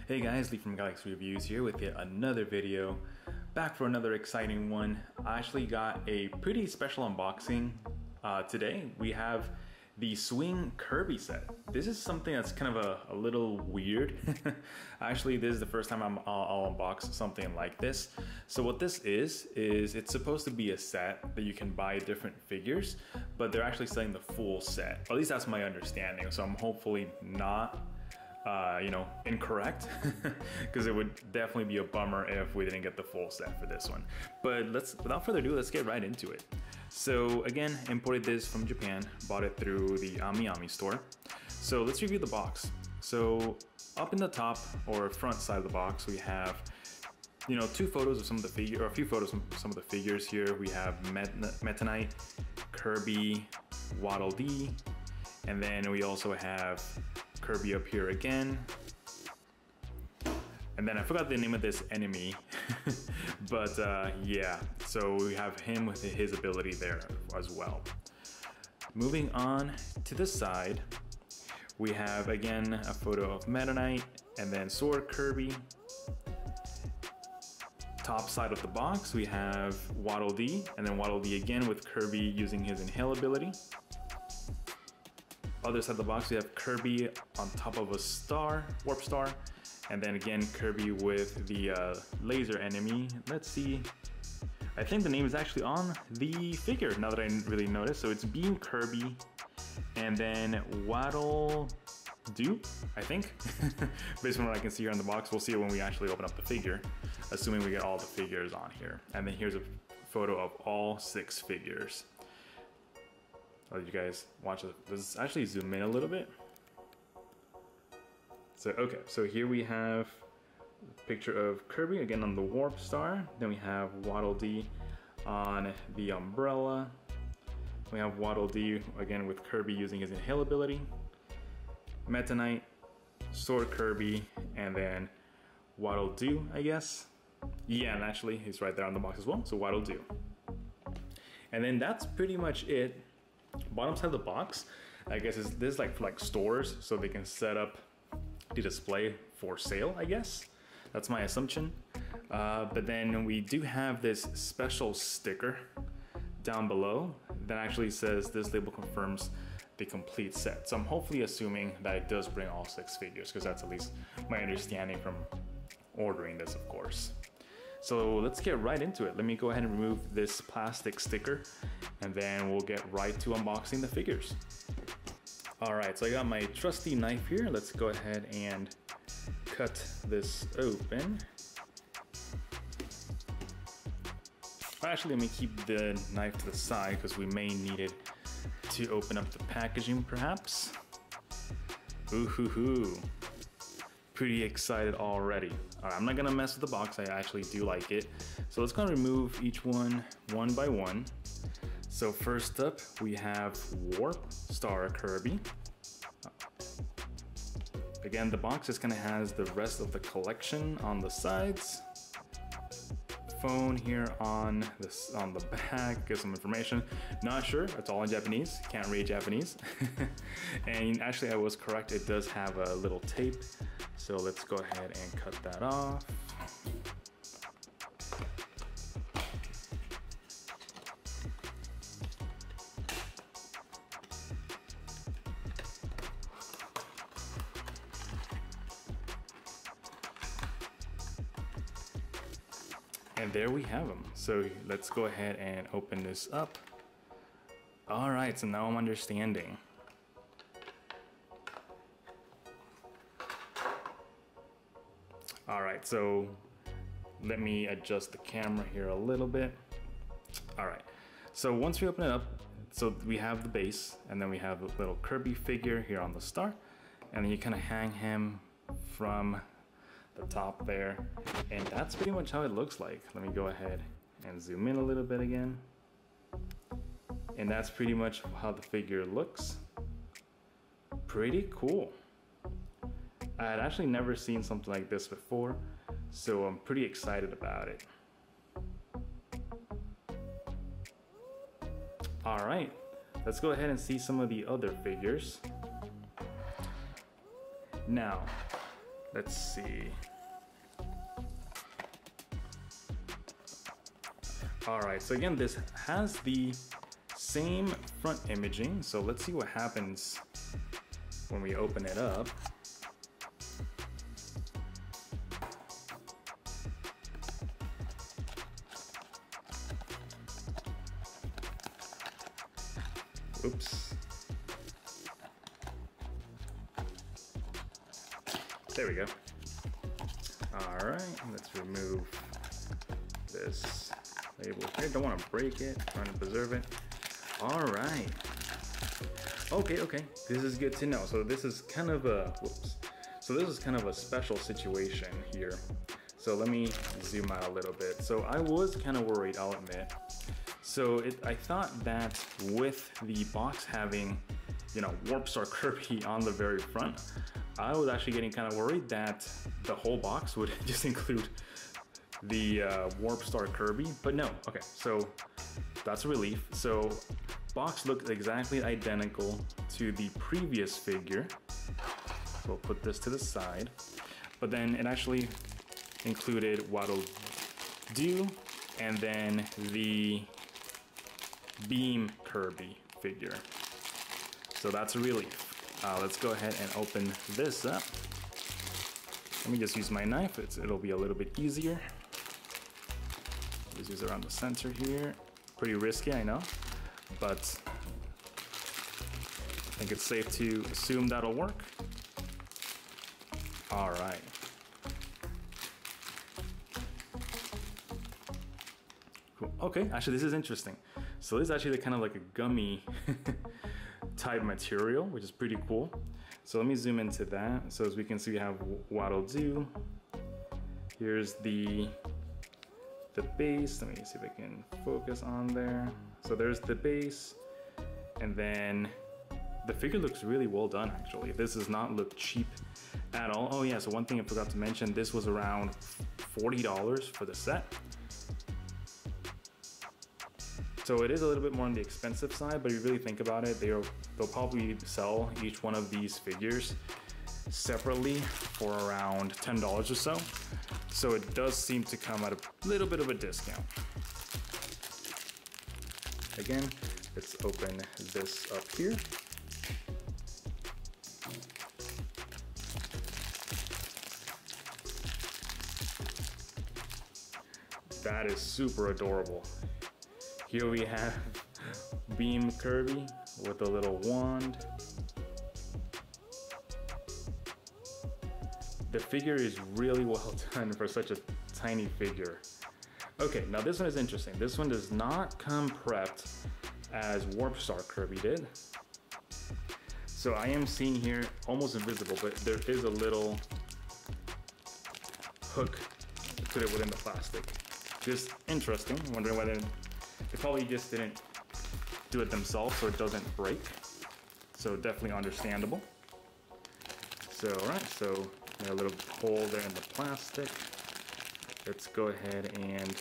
Hey guys, Lee from Galaxy Reviews here with yet another video. Back for another exciting one. I actually got a pretty special unboxing today. We have the Swing Kirby set. This is something that's kind of a little weird. Actually, this is the first time I'll unbox something like this. So what this is it's supposed to be a set that you can buy different figures, but they're actually selling the full set. At least that's my understanding. So I'm hopefully not incorrect, because it would definitely be a bummer if we didn't get the full set for this one. But without further ado, let's get right into it. So again, imported this from Japan, bought it through the Ami store. So let's review the box. So up in the top or front side of the box, we have two photos of some of the figures, or a few photos of some of the figures here. We have Meta Knight, Kirby, Waddle Dee, and then we also have Kirby up here again. And then I forgot the name of this enemy, but yeah, so we have him with his ability there as well. Moving on to the side, we have again a photo of Meta Knight and then Sword Kirby. Top side of the box, we have Waddle Dee, and then Waddle Dee again with Kirby using his inhale ability. Other side of the box, we have Kirby on top of a star, warp star, and then again Kirby with the laser enemy. Let's see, I think the name is actually on the figure now that I really noticed. So it's Beam Kirby, and then Waddle Dee, I think. Based on what I can see here on the box. We'll see it when we actually open up the figure, assuming we get all the figures on here. And then here's a photo of all 6 figures. I'll let you guys watch it. Let's actually zoom in a little bit. So, okay, so here we have a picture of Kirby again on the warp star. Then we have Waddle Dee on the umbrella. We have Waddle Dee again with Kirby using his inhale ability. Meta Knight, Sword Kirby, and then Waddle Dee, I guess. Yeah, and actually he's right there on the box as well, so Waddle Dee. And then that's pretty much it. Bottom side of the box, I guess, is this like for stores, so they can set up the display for sale, I guess. That's my assumption. But then we do have this special sticker down below that actually says this label confirms the complete set. So I'm hopefully assuming that it does bring all 6 figures, because that's at least my understanding from ordering this, of course. So let's get right into it. Let me go ahead and remove this plastic sticker, and then we'll get right to unboxing the figures. All right, so I got my trusty knife here. Let's go ahead and cut this open. Actually, let me keep the knife to the side because we may need it to open up the packaging perhaps. Ooh hoo hoo. Pretty excited already. All right, I'm not gonna mess with the box. I actually do like it. So let's go and remove each one by one. So first up, we have Warp Star Kirby. Again, the box just kind of has the rest of the collection on the sides. Phone here on the back, gives some information. Not sure, it's all in Japanese, can't read Japanese. And actually I was correct, it does have a little tape. So let's go ahead and cut that off. And there we have them. So let's go ahead and open this up. All right, so now I'm understanding. All right, so let me adjust the camera here a little bit. All right, so once we open it up, so we have the base, and then we have a little Kirby figure here on the star, and then you kind of hang him from the top there, and that's pretty much how it looks like. Let me go ahead and zoom in a little bit again. And that's pretty much how the figure looks. Pretty cool. I had actually never seen something like this before, so I'm pretty excited about it. All right, let's go ahead and see some of the other figures. Now, Let's see. All right, so again, this has the same front imaging. So let's see what happens when we open it up. Oops. There we go. All right, let's remove this label here. Don't want to break it, trying to preserve it. All right. Okay. This is good to know. So this is kind of a, So this is kind of a special situation here. So let me zoom out a little bit. So I was kind of worried, I'll admit. So I thought that with the box having, Warp Star Kirby on the very front, I was actually getting kind of worried that the whole box would just include the Warp Star Kirby, but no. Okay, so that's a relief. So box looked exactly identical to the previous figure. So we'll put this to the side, but then it actually included Waddle Dee and then the Beam Kirby figure. So that's a relief. Let's go ahead and open this up. Let me just use my knife. It'll be a little bit easier. Just use it around the center here. Pretty risky, I know, but I think it's safe to assume that'll work. All right. Cool. Okay, actually this is interesting. So this is actually kind of like a gummy type material, which is pretty cool. So let me zoom into that. So as we can see, we have Waddle Dee. Here's the base. Let me see if I can focus on there. So there's the base, and then the figure looks really well done actually. This does not look cheap at all. Oh yeah, so one thing I forgot to mention, this was around $40 for the set. So it is a little bit more on the expensive side, but if you really think about it, they'll probably sell each one of these figures separately for around $10 or so. So it does seem to come at a little bit of a discount. Again, let's open this up here. That is super adorable. Here we have Beam Kirby with a little wand. The figure is really well done for such a tiny figure. Okay, now this one is interesting. This one does not come prepped as Warp Star Kirby did. So I am seeing here, almost invisible, but there is a little hook to put it within the plastic. Just interesting, wondering whether they probably just didn't do it themselves so it doesn't break. So definitely understandable. So, all right, so a little hole there in the plastic. Let's go ahead and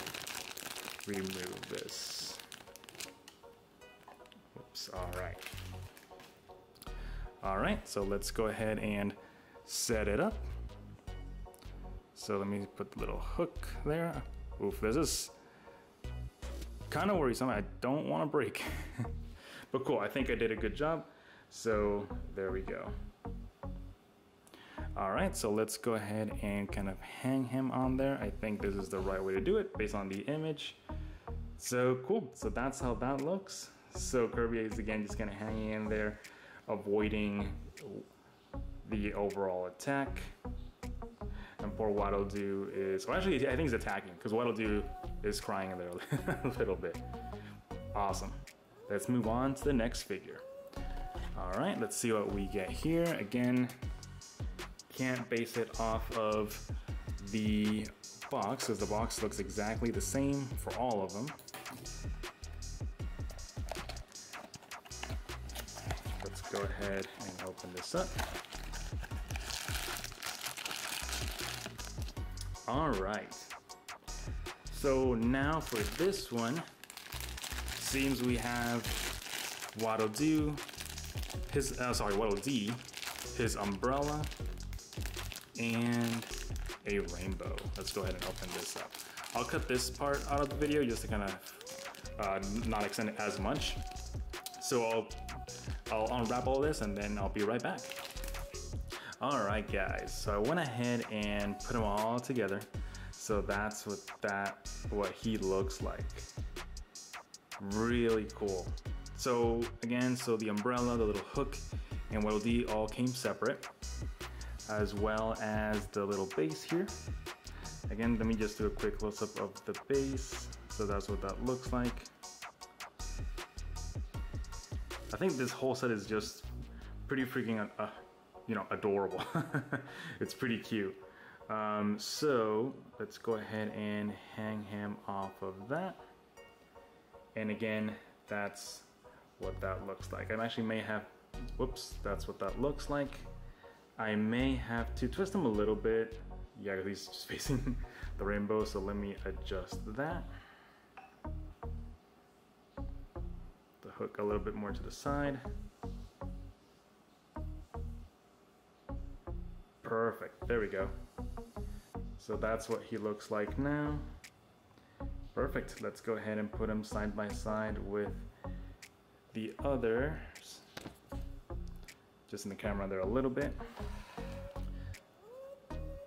remove this. Oops, all right. All right, so let's go ahead and set it up. So let me put the little hook there. Oof, this is kind of worrisome. I don't want to break. But cool, I think I did a good job. So there we go. All right, so let's go ahead and kind of hang him on there. I think this is the right way to do it based on the image. So cool, so that's how that looks. So Kirby is again just kind of hanging in there, avoiding the overall attack. And poor Waddle Dee is, well actually I think he's attacking because Waddle Dee is crying in there a little bit. Awesome. Let's move on to the next figure. All right, let's see what we get here. Again, can't base it off of the box because the box looks exactly the same for all of them. Let's go ahead and open this up. All right, so now for this one, seems we have Waddle Dee, Waddle Dee, his umbrella, and a rainbow. Let's go ahead and open this up. I'll cut this part out of the video just to kind of not extend it as much. So I'll unwrap all this and then I'll be right back. All right, guys. So I went ahead and put them all together. So that's what he looks like. Really cool. So again, so the umbrella, the little hook, and Waddle Dee all came separate, as well as the little base here. Again, let me just do a quick close-up of the base. So that's what that looks like. I think this whole set is just pretty freaking, adorable. It's pretty cute. So let's go ahead and hang him off of that. And again, that's what that looks like. I actually may have, whoops, that's what that looks like. I may have to twist him a little bit. Yeah, because he's just facing the rainbow, so let me adjust that. The hook a little bit more to the side. Perfect, there we go. So that's what he looks like now. Perfect, let's go ahead and put him side by side with the others. Just in the camera there a little bit.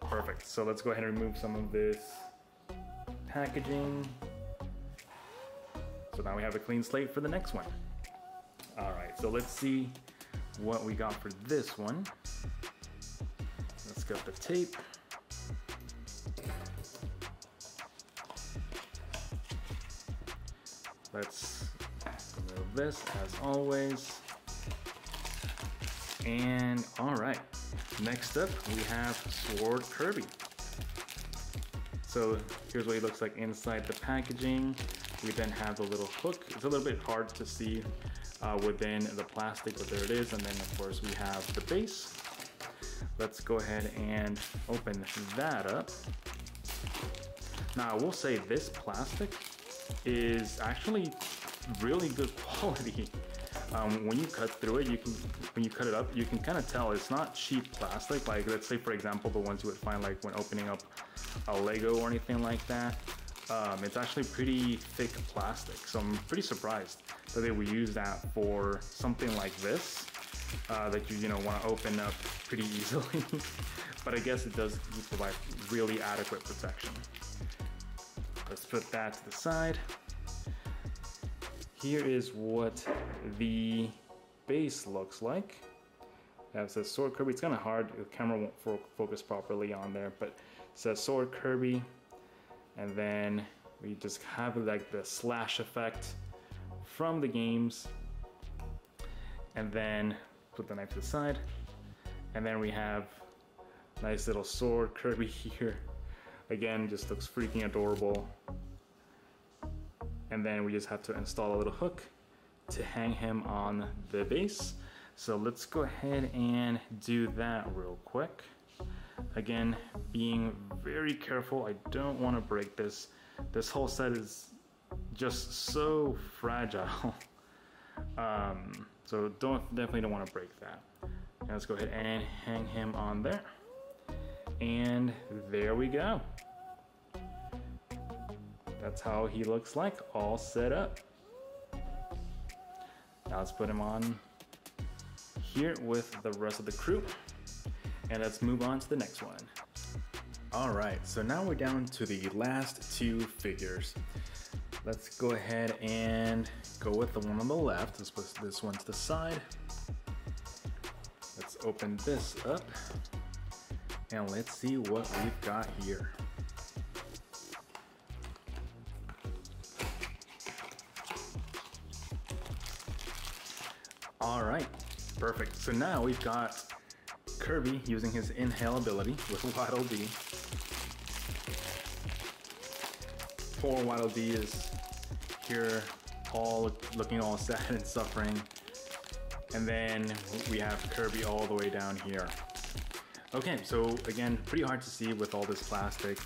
Perfect, so let's go ahead and remove some of this packaging. So now we have a clean slate for the next one. All right, so let's see what we got for this one. Let's get the tape. Let's remove this as always. And all right, next up we have Sword Kirby. So here's what he looks like inside the packaging. We then have the little hook. It's a little bit hard to see within the plastic, but there it is. And then of course we have the base. Let's go ahead and open that up. Now I will say this plastic is actually really good quality. When you cut through it, when you cut it up, you can kind of tell it's not cheap plastic. Like let's say for example, the ones you would find like when opening up a Lego or anything like that. It's actually pretty thick plastic. So I'm pretty surprised that they would use that for something like this, that you want to open up pretty easily. But I guess it does provide really adequate protection. Let's put that to the side. Here is what the base looks like. It says Sword Kirby. It's kind of hard. The camera won't focus properly on there, but it says Sword Kirby. And then we just have like the slash effect from the games. And then put the knife to the side. And then we have nice little Sword Kirby here. Again, just looks freaking adorable. And then we just have to install a little hook to hang him on the base. So let's go ahead and do that real quick. Again, being very careful. I don't want to break this. This whole set is just so fragile. So definitely don't want to break that. And let's go ahead and hang him on there. And there we go. That's how he looks like, all set up. Now let's put him on here with the rest of the crew. And let's move on to the next one. All right, so now we're down to the last two figures. Let's go ahead and go with the one on the left. Let's put this one to the side. Let's open this up. And let's see what we've got here. All right, perfect. So now we've got Kirby using his inhale ability with Waddle Dee. Poor Waddle Dee is here, looking all sad and suffering. And then we have Kirby all the way down here. Okay, so again, pretty hard to see with all this plastic.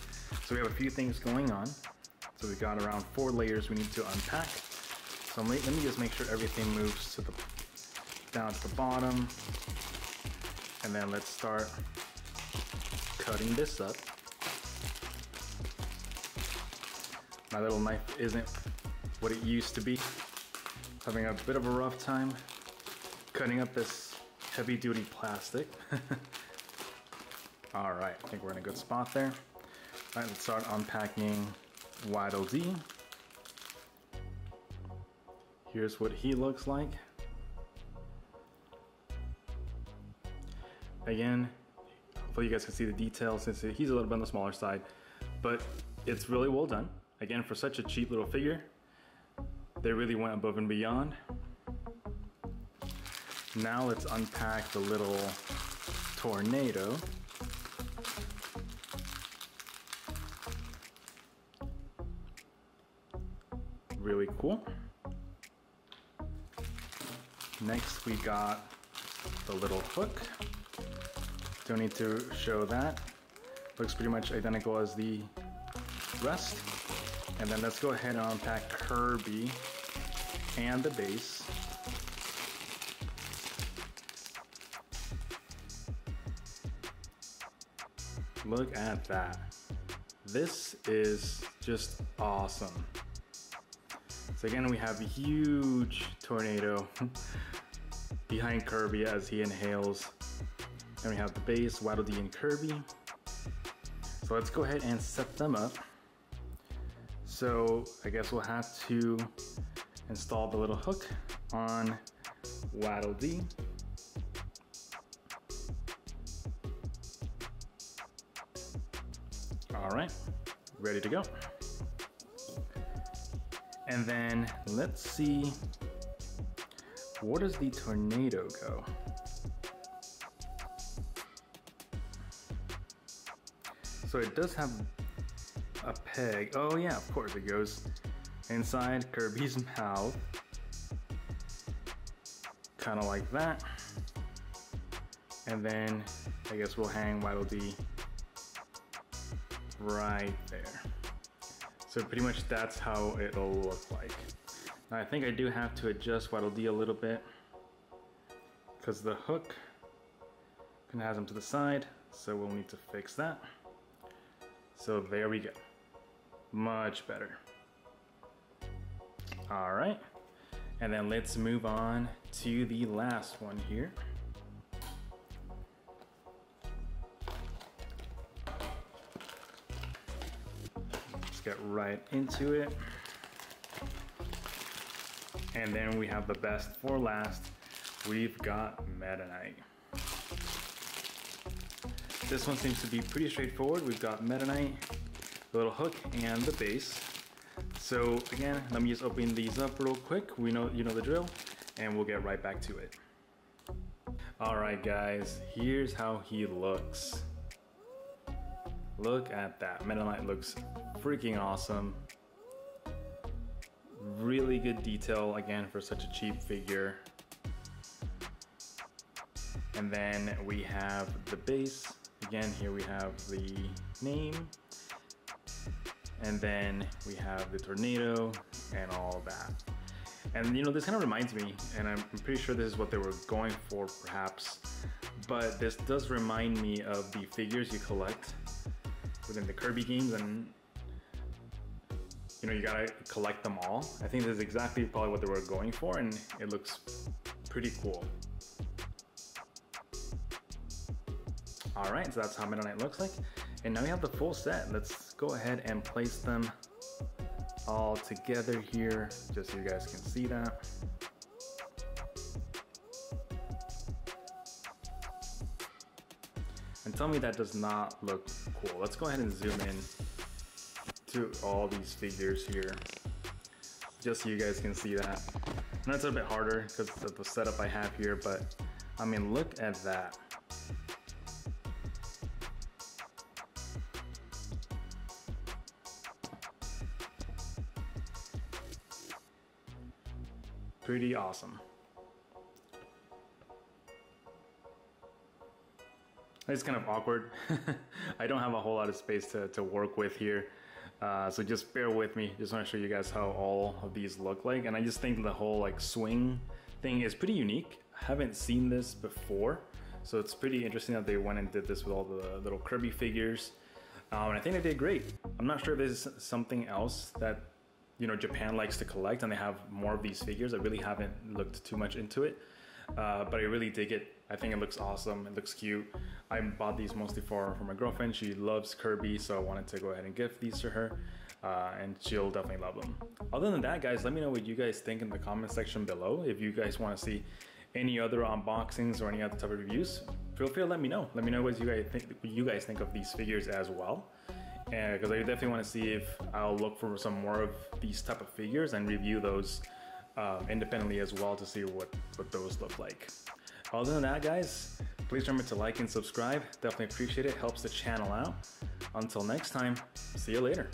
So we have a few things going on. So we've got around 4 layers we need to unpack. So let me just make sure everything moves to down to the bottom. And then let's start cutting this up. My little knife isn't what it used to be. Having a bit of a rough time cutting up this heavy duty plastic. All right, I think we're in a good spot there. All right, let's start unpacking Waddle Dee. Here's what he looks like. Again, hopefully you guys can see the details since he's a little bit on the smaller side, but it's really well done. Again, for such a cheap little figure, they really went above and beyond. Now let's unpack the little tornado. Really cool. Next we got the little hook. Don't need to show that. Looks pretty much identical as the rest. And then let's go ahead and unpack Kirby and the base. Look at that. This is just awesome. So again, we have a huge tornado behind Kirby as he inhales. And we have the base, Waddle Dee and Kirby. So let's go ahead and set them up. So I guess we'll have to install the little hook on Waddle Dee. All right, ready to go. And then let's see, where does the tornado go? So it does have a peg. Oh yeah, of course, it goes inside Kirby's mouth. Kind of like that. And then I guess we'll hang Waddle Dee right there. So pretty much that's how it'll look like. Now I think I do have to adjust Waddle Dee a little bit because the hook kind of has him to the side, so we'll need to fix that. So there we go. Much better. All right, and then let's move on to the last one here. Let's get right into it. And then we have the best for last. We've got Meta Knight. This one seems to be pretty straightforward. We've got Meta Knight, the little hook, and the base. So again, let me just open these up real quick. You know the drill, and we'll get right back to it. All right, guys, here's how he looks. Look at that. Meta Knight looks freaking awesome. Really good detail, again, for such a cheap figure. And then we have the base. Again, here we have the name. And then we have the tornado and all that. And you know, this kind of reminds me, and I'm pretty sure this is what they were going for perhaps, but this does remind me of the figures you collect within the Kirby games, and you know, you gotta collect them all. I think this is exactly probably what they were going for, and it looks pretty cool. All right, so that's how Meta Knight looks like. And now we have the full set. Let's go ahead and place them all together here, just so you guys can see that. And tell me that does not look cool. Let's go ahead and zoom in to all these figures here, just so you guys can see that. And that's a bit harder because of the setup I have here, but I mean, look at that. Pretty awesome. It's kind of awkward. I don't have a whole lot of space to work with here. So just bear with me. Just want to show you guys how all of these look like. And I just think the whole like swing thing is pretty unique. I haven't seen this before. So it's pretty interesting that they went and did this with all the little Kirby figures. And I think they did great. I'm not sure if there's something else that, you know, Japan likes to collect and they have more of these figures. I really haven't looked too much into it, but I really dig it. I think it looks awesome. It looks cute. I bought these mostly for my girlfriend. She loves Kirby, so I wanted to go ahead and gift these to her, and she'll definitely love them. Other than that, guys, let me know what you guys think in the comment section below. If you guys want to see any other unboxings or any other type of reviews, feel free to let me know. Let me know what you guys think of these figures as well. And because I definitely want to see if I'll look for some more of these type of figures and review those independently as well to see what those look like. Other than that, guys, please remember to like and subscribe. Definitely appreciate it. Helps the channel out. Until next time, see you later.